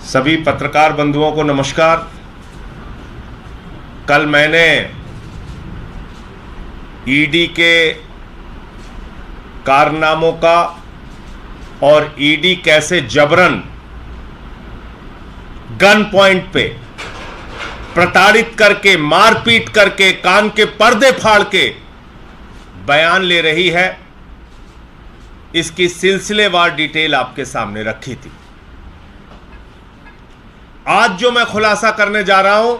सभी पत्रकार बंधुओं को नमस्कार। कल मैंने ईडी के कारनामों का और ईडी कैसे जबरन गन पॉइंट पे प्रताड़ित करके, मारपीट करके, कान के पर्दे फाड़ के बयान ले रही है, इसकी सिलसिलेवार डिटेल आपके सामने रखी थी। आज जो मैं खुलासा करने जा रहा हूं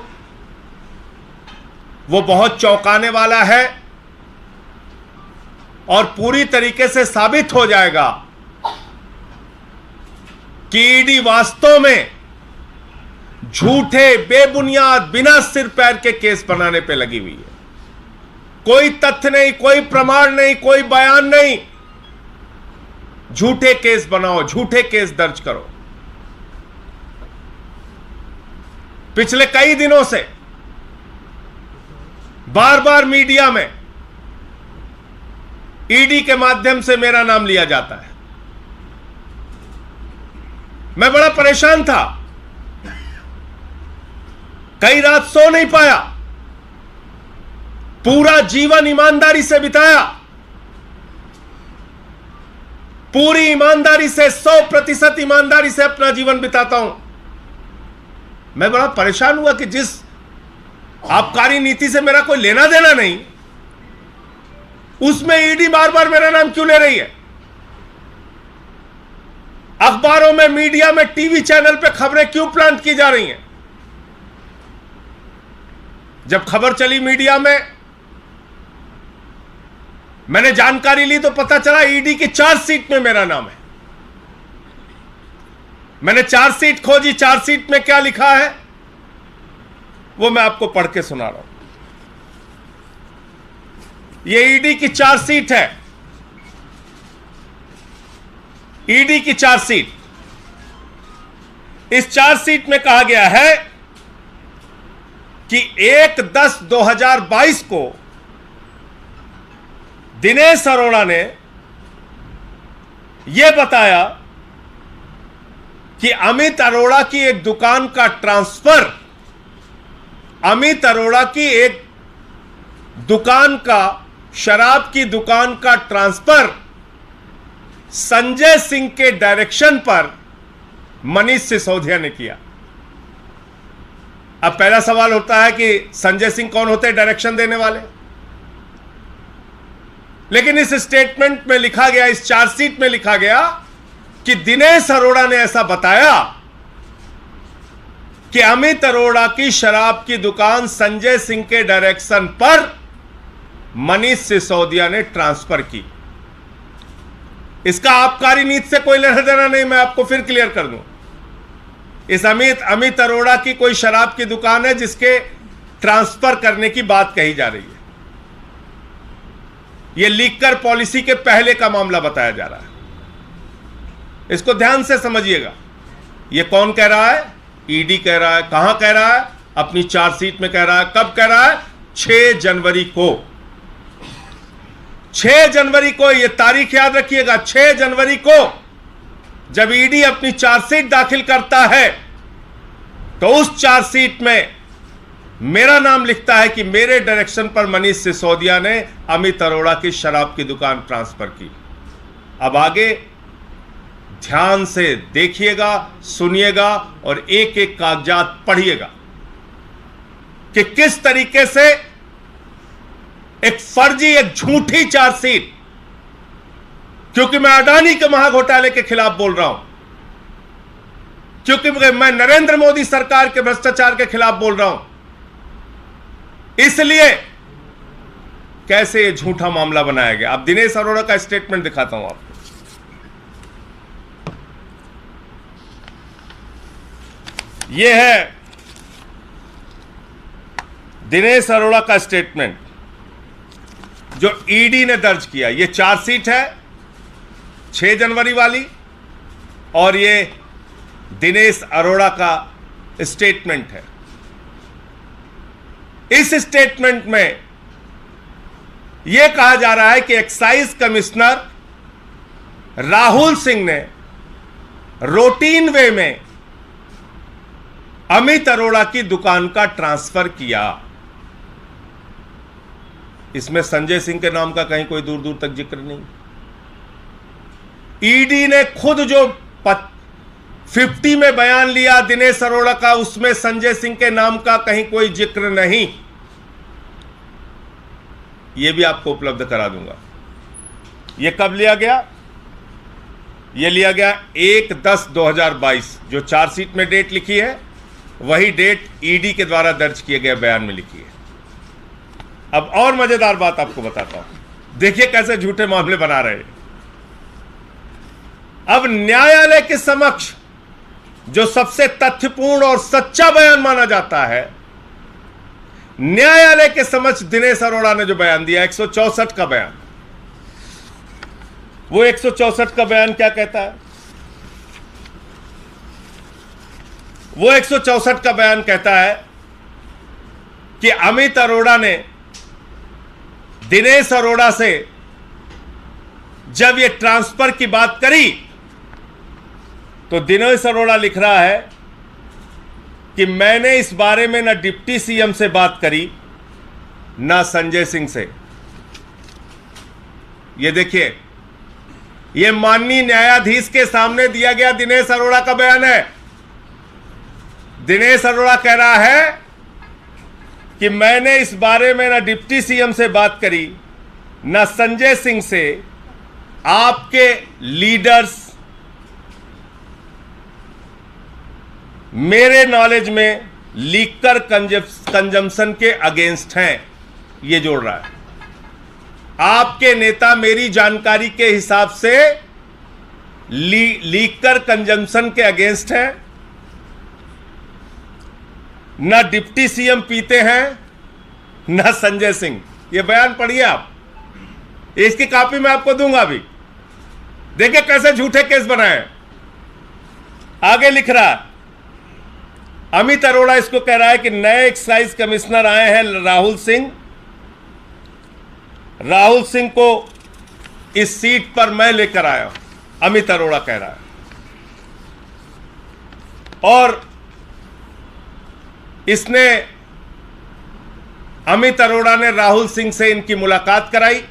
वो बहुत चौंकाने वाला है और पूरी तरीके से साबित हो जाएगा कि ईडी वास्तव में झूठे, बेबुनियाद, बिना सिर पैर के केस बनाने पे लगी हुई है। कोई तथ्य नहीं, कोई प्रमाण नहीं, कोई बयान नहीं, झूठे केस बनाओ, झूठे केस दर्ज करो। पिछले कई दिनों से बार बार मीडिया में ईडी के माध्यम से मेरा नाम लिया जाता है। मैं बड़ा परेशान था, कई रात सो नहीं पाया, पूरा जीवन ईमानदारी से बिताया, पूरी ईमानदारी से, 100% ईमानदारी से अपना जीवन बिताता हूं। मैं बड़ा परेशान हुआ कि जिस आबकारी नीति से मेरा कोई लेना देना नहीं, उसमें ईडी बार बार मेरा नाम क्यों ले रही है। अखबारों में, मीडिया में, टीवी चैनल पे खबरें क्यों प्लांट की जा रही हैं। जब खबर चली मीडिया में, मैंने जानकारी ली तो पता चला ईडी की चार्जशीट में मेरा नाम है। मैंने चार्जशीट खोजी, चार्जशीट में क्या लिखा है वो मैं आपको पढ़ के सुना रहा हूं। ये ईडी की चार्जशीट है, ईडी की चार्जशीट। इस चार्जशीट में कहा गया है कि 1/10/2022 को दिनेश अरोड़ा ने यह बताया कि अमित अरोड़ा की एक दुकान का ट्रांसफर, अमित अरोड़ा की एक दुकान का, शराब की दुकान का ट्रांसफर संजय सिंह के डायरेक्शन पर मनीष सिसोदिया ने किया। अब पहला सवाल होता है कि संजय सिंह कौन होते हैं डायरेक्शन देने वाले। लेकिन इस स्टेटमेंट में लिखा गया, इस चार्जशीट में लिखा गया कि दिनेश अरोड़ा ने ऐसा बताया कि अमित अरोड़ा की शराब की दुकान संजय सिंह के डायरेक्शन पर मनीष सिसोदिया ने ट्रांसफर की। इसका आबकारी नीति से कोई लेना देना नहीं, मैं आपको फिर क्लियर कर दूं। इस अमित अरोड़ा की कोई शराब की दुकान है जिसके ट्रांसफर करने की बात कही जा रही है। यह लीकर पॉलिसी के पहले का मामला बताया जा रहा है। इसको ध्यान से समझिएगा। यह कौन कह रहा है? ईडी कह रहा है। कहां कह रहा है? अपनी चार्जशीट में कह रहा है। कब कह रहा है? 6 जनवरी को। 6 जनवरी को, यह तारीख याद रखिएगा, 6 जनवरी को जब ईडी अपनी चार्जशीट दाखिल करता है तो उस चार्जशीट में मेरा नाम लिखता है कि मेरे डायरेक्शन पर मनीष सिसोदिया ने अमित अरोड़ा की शराब की दुकान ट्रांसफर की। अब आगे ध्यान से देखिएगा, सुनिएगा और एक एक कागजात पढ़िएगा कि किस तरीके से एक फर्जी, एक झूठी चार्जशीट, क्योंकि मैं अडानी के महाघोटाले के खिलाफ बोल रहा हूं, क्योंकि मैं नरेंद्र मोदी सरकार के भ्रष्टाचार के खिलाफ बोल रहा हूं, इसलिए कैसे यह झूठा मामला बनाया गया। अब दिनेश अरोड़ा का स्टेटमेंट दिखाता हूं आपको। यह है दिनेश अरोड़ा का स्टेटमेंट जो ईडी ने दर्ज किया। यह चार्जशीट है 6 जनवरी वाली और यह दिनेश अरोड़ा का स्टेटमेंट है। इस स्टेटमेंट में यह कहा जा रहा है कि एक्साइज कमिश्नर राहुल सिंह ने रूटीन वे में अमित अरोड़ा की दुकान का ट्रांसफर किया। इसमें संजय सिंह के नाम का कहीं कोई दूर दूर तक जिक्र नहीं। ईडी ने खुद जो 50 में बयान लिया दिनेश अरोड़ा का, उसमें संजय सिंह के नाम का कहीं कोई जिक्र नहीं। यह भी आपको उपलब्ध करा दूंगा। यह कब लिया गया? यह लिया गया 1/10/2022। जो चार्जशीट में डेट लिखी है वही डेट ईडी के द्वारा दर्ज किए गए बयान में लिखी है। अब और मजेदार बात आपको बताता हूं, देखिए कैसे झूठे मामले बना रहे हैं। अब न्यायालय के समक्ष जो सबसे तथ्यपूर्ण और सच्चा बयान माना जाता है, न्यायालय के समक्ष दिनेश अरोड़ा ने जो बयान दिया 164 का बयान, वो 164 का बयान क्या कहता है? वो 164 का बयान कहता है कि अमित अरोड़ा ने दिनेश अरोड़ा से जब ये ट्रांसफर की बात करी तो दिनेश अरोड़ा लिख रहा है कि मैंने इस बारे में ना डिप्टी सीएम से बात करी ना संजय सिंह से। ये देखिए, ये माननीय न्यायाधीश के सामने दिया गया दिनेश अरोड़ा का बयान है। दिनेश अरोड़ा कह रहा है कि मैंने इस बारे में ना डिप्टी सीएम से बात करी ना संजय सिंह से। आपके लीडर्स मेरे नॉलेज में लीकर कंजम्पशन के अगेंस्ट हैं, ये जोड़ रहा है। आपके नेता मेरी जानकारी के हिसाब से लीकर कंजम्पशन के अगेंस्ट हैं। ना डिप्टी सीएम पीते हैं ना संजय सिंह। ये बयान पढ़िए आप, इसकी कॉपी मैं आपको दूंगा अभी। देखिए कैसे झूठे केस बनाए। आगे लिख रहा है, अमित अरोड़ा इसको कह रहा है कि नए एक्साइज कमिश्नर आए हैं राहुल सिंह। राहुल सिंह को इस सीट पर मैं लेकर आया हूं, अमित अरोड़ा कह रहा है। और इसने अमित अरोड़ा ने राहुल सिंह से इनकी मुलाकात कराई,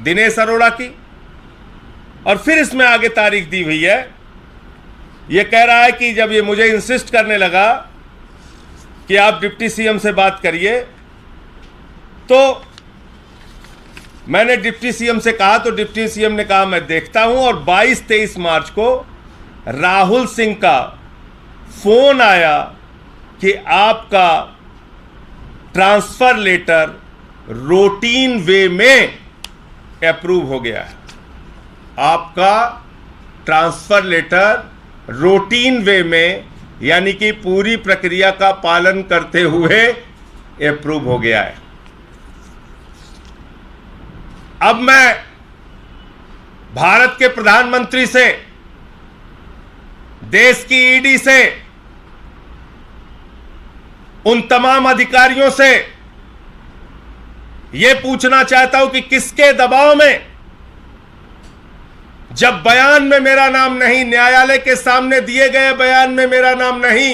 दिनेश अरोड़ा की। और फिर इसमें आगे तारीख दी हुई है। यह कह रहा है कि जब ये मुझे इंसिस्ट करने लगा कि आप डिप्टी सीएम से बात करिए, तो मैंने डिप्टी सीएम से कहा, तो डिप्टी सीएम ने कहा मैं देखता हूं। और 22-23 मार्च को राहुल सिंह का फोन आया कि आपका ट्रांसफर लेटर रूटीन वे में अप्रूव हो गया है। आपका ट्रांसफर लेटर रूटीन वे में, यानी कि पूरी प्रक्रिया का पालन करते हुए अप्रूव हो गया है। अब मैं भारत के प्रधानमंत्री से, देश की ईडी से, उन तमाम अधिकारियों से यह पूछना चाहता हूं कि किसके दबाव में, जब बयान में मेरा नाम नहीं, न्यायालय के सामने दिए गए बयान में मेरा नाम नहीं,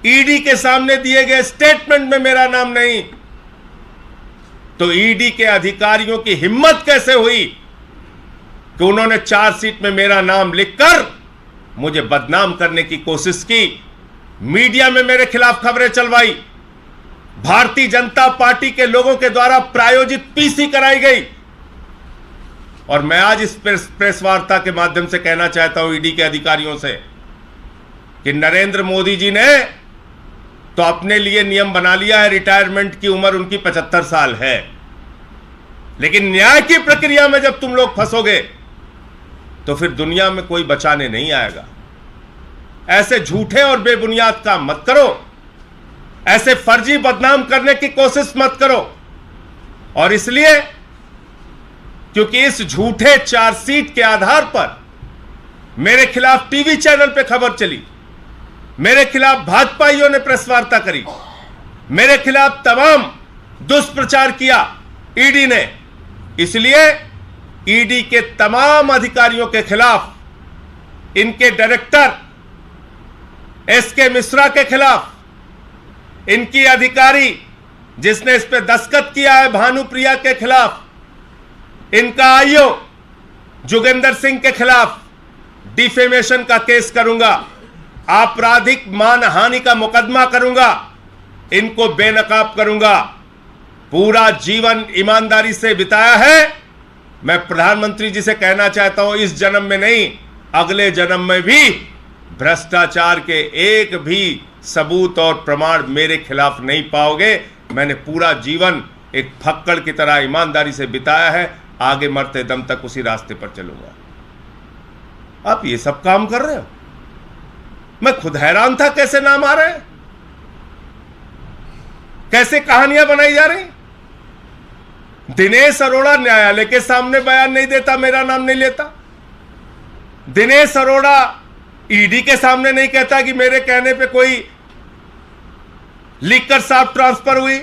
ईडी के सामने दिए गए स्टेटमेंट में मेरा नाम नहीं, तो ईडी के अधिकारियों की हिम्मत कैसे हुई कि उन्होंने चार्जशीट में मेरा नाम लिखकर मुझे बदनाम करने की कोशिश की, मीडिया में मेरे खिलाफ खबरें चलवाई, भारतीय जनता पार्टी के लोगों के द्वारा प्रायोजित पीसी कराई गई। और मैं आज इस प्रेस वार्ता के माध्यम से कहना चाहता हूं ईडी के अधिकारियों से कि नरेंद्र मोदी जी ने तो अपने लिए नियम बना लिया है, रिटायरमेंट की उम्र उनकी 75 साल है, लेकिन न्याय की प्रक्रिया में जब तुम लोग फंसोगे तो फिर दुनिया में कोई बचाने नहीं आएगा। ऐसे झूठे और बेबुनियाद काम मत करो, ऐसे फर्जी बदनाम करने की कोशिश मत करो। और इसलिए क्योंकि इस झूठे चार्जशीट के आधार पर मेरे खिलाफ टीवी चैनल पे खबर चली, मेरे खिलाफ भाजपाइयों ने प्रेस वार्ता करी, मेरे खिलाफ तमाम दुष्प्रचार किया ईडी ने, इसलिए ईडी के तमाम अधिकारियों के खिलाफ, इनके डायरेक्टर एसके मिश्रा के खिलाफ, इनकी अधिकारी जिसने इस पे दस्तखत किया है भानुप्रिया के खिलाफ, इनका आईओ जोगेंद्र सिंह के खिलाफ डिफेमेशन का केस करूंगा, आपराधिक मानहानि का मुकदमा करूंगा, इनको बेनकाब करूंगा। पूरा जीवन ईमानदारी से बिताया है। मैं प्रधानमंत्री जी से कहना चाहता हूं, इस जन्म में नहीं, अगले जन्म में भी भ्रष्टाचार के एक भी सबूत और प्रमाण मेरे खिलाफ नहीं पाओगे। मैंने पूरा जीवन एक फक्कड़ की तरह ईमानदारी से बिताया है, आगे मरते दम तक उसी रास्ते पर चलूंगा। आप ये सब काम कर रहे हो। मैं खुद हैरान था कैसे नाम आ रहे हैं, कैसे कहानियां बनाई जा रही। दिनेश अरोड़ा न्यायालय के सामने बयान नहीं देता, मेरा नाम नहीं लेता। दिनेश अरोड़ा ईडी के सामने नहीं कहता कि मेरे कहने पे कोई लिखकर साफ ट्रांसफर हुई,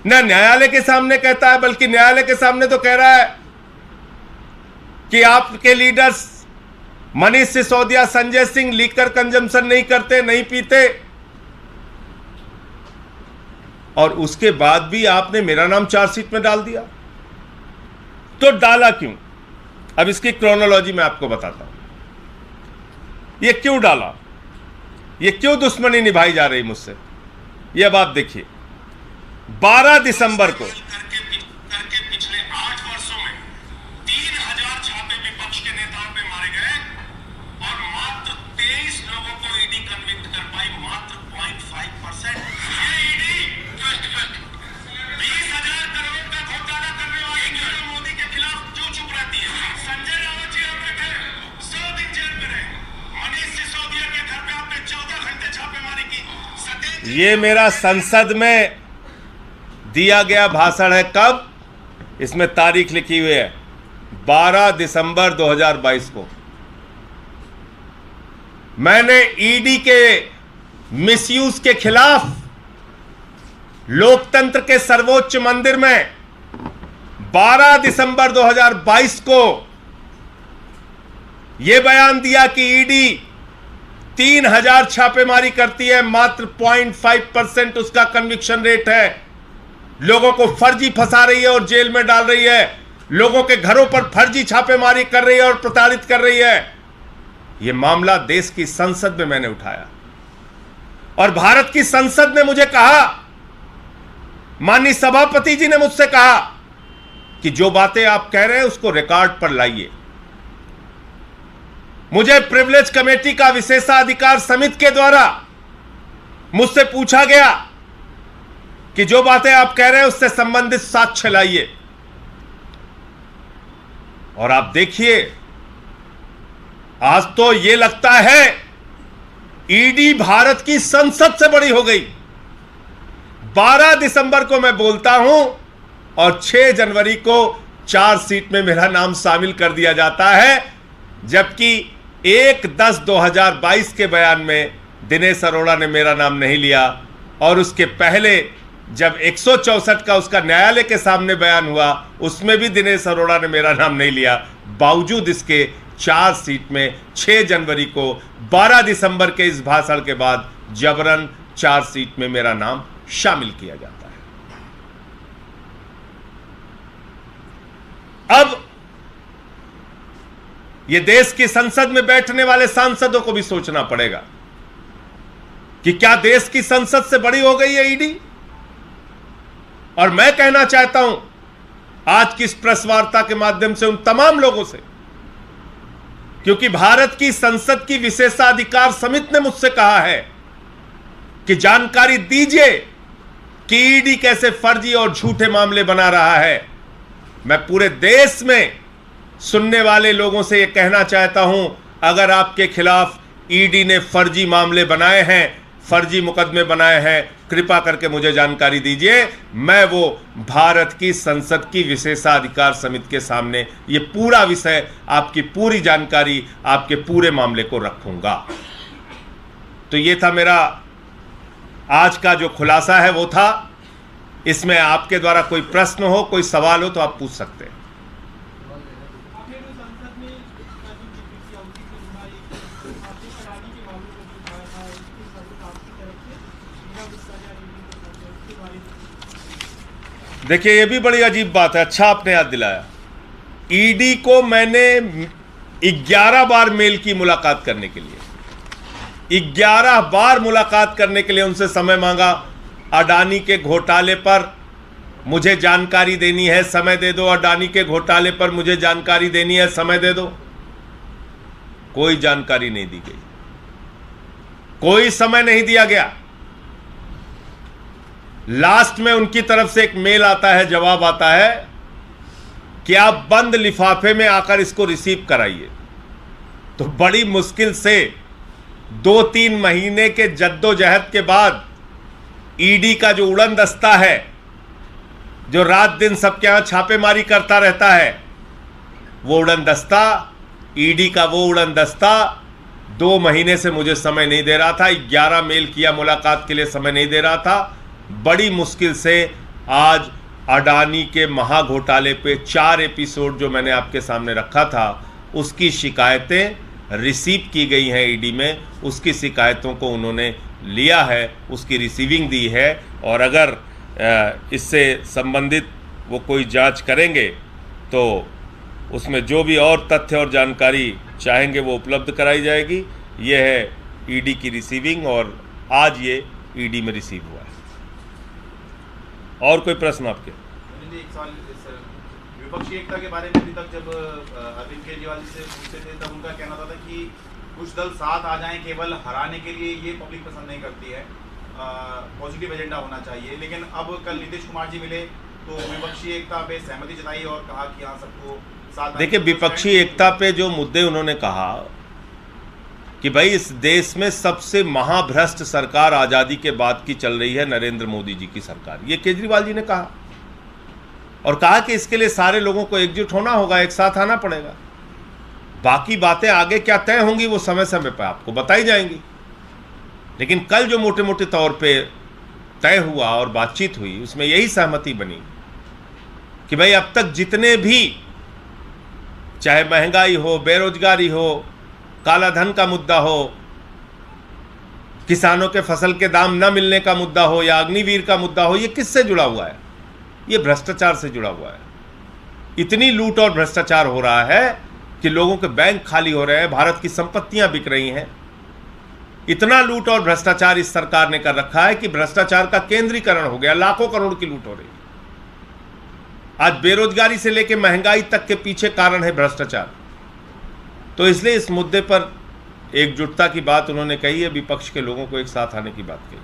ना न्यायालय के सामने कहता है, बल्कि न्यायालय के सामने तो कह रहा है कि आपके leaders Manish Sisodia, Sanjay Singh liquor consumption नहीं करते, नहीं पीते। और उसके बाद भी आपने मेरा नाम चार्जशीट में डाल दिया। तो डाला क्यों? अब इसकी क्रोनोलॉजी मैं आपको बताता हूं। ये क्यों डाला, ये क्यों दुश्मनी निभाई जा रही मुझसे, ये अब आप देखिए। 12 दिसंबर को पिछले 8 वर्षों में 3000 छापे विपक्ष के नेताओं पे मारे गए और मात्र 23 लोगों को ईडी कन्विक्ट कर पाई, मात्र 0.5%। ये ईडी 20,000 करोड़ का घोटाला करने वाले नरेंद्र मोदी के खिलाफ क्यों चुप रहती है? संजय रावत जी आप बैठे 100 दिन जेल में रहे। मनीष सिसोदिया के घर पे आपने 14 घंटे छापेमारी की। ये मेरा संसद में दिया गया भाषण है। कब? इसमें तारीख लिखी हुई है 12 दिसंबर 2022 को। मैंने ईडी के मिसयूज के खिलाफ लोकतंत्र के सर्वोच्च मंदिर में 12 दिसंबर 2022 को यह बयान दिया कि ईडी 3000 छापेमारी करती है, मात्र 0.5% उसका कन्विक्शन रेट है। लोगों को फर्जी फंसा रही है और जेल में डाल रही है, लोगों के घरों पर फर्जी छापेमारी कर रही है और प्रताड़ित कर रही है। यह मामला देश की संसद में मैंने उठाया और भारत की संसद ने मुझे कहा, माननीय सभापति जी ने मुझसे कहा कि जो बातें आप कह रहे हैं उसको रिकॉर्ड पर लाइए। मुझे प्रिविलेज कमेटी का विशेषाधिकार समिति के द्वारा मुझसे पूछा गया कि जो बातें आप कह रहे हैं उससे संबंधित साक्ष्य लाइए। और आप देखिए, आज तो यह लगता है ईडी भारत की संसद से बड़ी हो गई। 12 दिसंबर को मैं बोलता हूं और 6 जनवरी को चार्जशीट में मेरा नाम शामिल कर दिया जाता है, जबकि 1/10/2022 के बयान में दिनेश अरोड़ा ने मेरा नाम नहीं लिया। और उसके पहले जब 164 का उसका न्यायालय के सामने बयान हुआ, उसमें भी दिनेश अरोड़ा ने मेरा नाम नहीं लिया। बावजूद इसके चार्जशीट में 6 जनवरी को 12 दिसंबर के इस भाषण के बाद जबरन चार्जशीट में मेरा नाम शामिल किया जाता है। अब यह देश की संसद में बैठने वाले सांसदों को भी सोचना पड़ेगा कि क्या देश की संसद से बड़ी हो गई है ईडी। और मैं कहना चाहता हूं आज की इस प्रेस वार्ता के माध्यम से उन तमाम लोगों से, क्योंकि भारत की संसद की विशेषाधिकार समिति ने मुझसे कहा है कि जानकारी दीजिए कि ईडी कैसे फर्जी और झूठे मामले बना रहा है। मैं पूरे देश में सुनने वाले लोगों से यह कहना चाहता हूं, अगर आपके खिलाफ ईडी ने फर्जी मामले बनाए हैं, फर्जी मुकदमे बनाए हैं, कृपा करके मुझे जानकारी दीजिए। मैं वो भारत की संसद की विशेषाधिकार समिति के सामने ये पूरा विषय, आपकी पूरी जानकारी, आपके पूरे मामले को रखूंगा। तो ये था मेरा आज का जो खुलासा है, वो था। इसमें आपके द्वारा कोई प्रश्न हो, कोई सवाल हो तो आप पूछ सकते हैं। संसद में अडानी के मामले को भी उठाया था, इसके साथ आपकी तरफ से मीरा गुप्ता या इसके बारे में। देखिए, ये भी बड़ी अजीब बात है, अच्छा आपने याद दिलाया। ईडी को मैंने 11 बार मेल की मुलाकात करने के लिए, 11 बार मुलाकात करने के लिए उनसे समय मांगा। अडानी के घोटाले पर मुझे जानकारी देनी है, समय दे दो। अडानी के घोटाले पर मुझे जानकारी देनी है, समय दे दो। कोई जानकारी नहीं दी गई, कोई समय नहीं दिया गया। लास्ट में उनकी तरफ से एक मेल आता है, जवाब आता है कि आप बंद लिफाफे में आकर इसको रिसीव कराइए। तो बड़ी मुश्किल से 2-3 महीने के जद्दोजहद के बाद ईडी का जो उड़न दस्ता है, जो रात दिन सबके यहां छापेमारी करता रहता है, वो उड़न दस्ता, ईडी का वो उड़न दस्ता 2 महीने से मुझे समय नहीं दे रहा था। 11 मेल किया, मुलाकात के लिए समय नहीं दे रहा था। बड़ी मुश्किल से आज अडानी के महाघोटाले पे 4 एपिसोड जो मैंने आपके सामने रखा था, उसकी शिकायतें रिसीव की गई हैं ईडी में। उसकी शिकायतों को उन्होंने लिया है, उसकी रिसीविंग दी है, और अगर इससे संबंधित वो कोई जांच करेंगे तो उसमें जो भी और तथ्य और जानकारी चाहेंगे वो उपलब्ध कराई जाएगी। ये है ईडी की रिसीविंग, और आज ये ईडी में रिसीव हुआ है। और कोई प्रश्न आपके? एक सवाल विपक्षी एकता के बारे में अभी तक जब अरविंद केजरीवाल जी से पूछते थे, तब उनका कहना था कि कुछ दल साथ आ जाएं केवल हराने के लिए, ये पब्लिक पसंद नहीं करती है, पॉजिटिव एजेंडा होना चाहिए। लेकिन अब कल नीतीश कुमार जी मिले तो विपक्षी एकता पे सहमति जताई और कहा कि हाँ सबको साथ। देखिए, विपक्षी एकता पे जो मुद्दे उन्होंने कहा कि भाई इस देश में सबसे महाभ्रष्ट सरकार आज़ादी के बाद की चल रही है नरेंद्र मोदी जी की सरकार, ये केजरीवाल जी ने कहा, और कहा कि इसके लिए सारे लोगों को एकजुट होना होगा, एक साथ आना पड़ेगा। बाकी बातें आगे क्या तय होंगी वो समय समय पर आपको बताई जाएंगी। लेकिन कल जो मोटे मोटे तौर पे तय हुआ और बातचीत हुई, उसमें यही सहमति बनी कि भाई अब तक जितने भी, चाहे महंगाई हो, बेरोजगारी हो, काला धन का मुद्दा हो, किसानों के फसल के दाम न मिलने का मुद्दा हो, या अग्निवीर का मुद्दा हो, ये किससे जुड़ा हुआ है? ये भ्रष्टाचार से जुड़ा हुआ है। इतनी लूट और भ्रष्टाचार हो रहा है कि लोगों के बैंक खाली हो रहे हैं, भारत की संपत्तियां बिक रही हैं। इतना लूट और भ्रष्टाचार इस सरकार ने कर रखा है कि भ्रष्टाचार का केंद्रीकरण हो गया, लाखों करोड़ की लूट हो रही है। आज बेरोजगारी से लेकर महंगाई तक के पीछे कारण है भ्रष्टाचार। तो इसलिए इस मुद्दे पर एकजुटता की बात उन्होंने कही है, विपक्ष के लोगों को एक साथ आने की बात कही।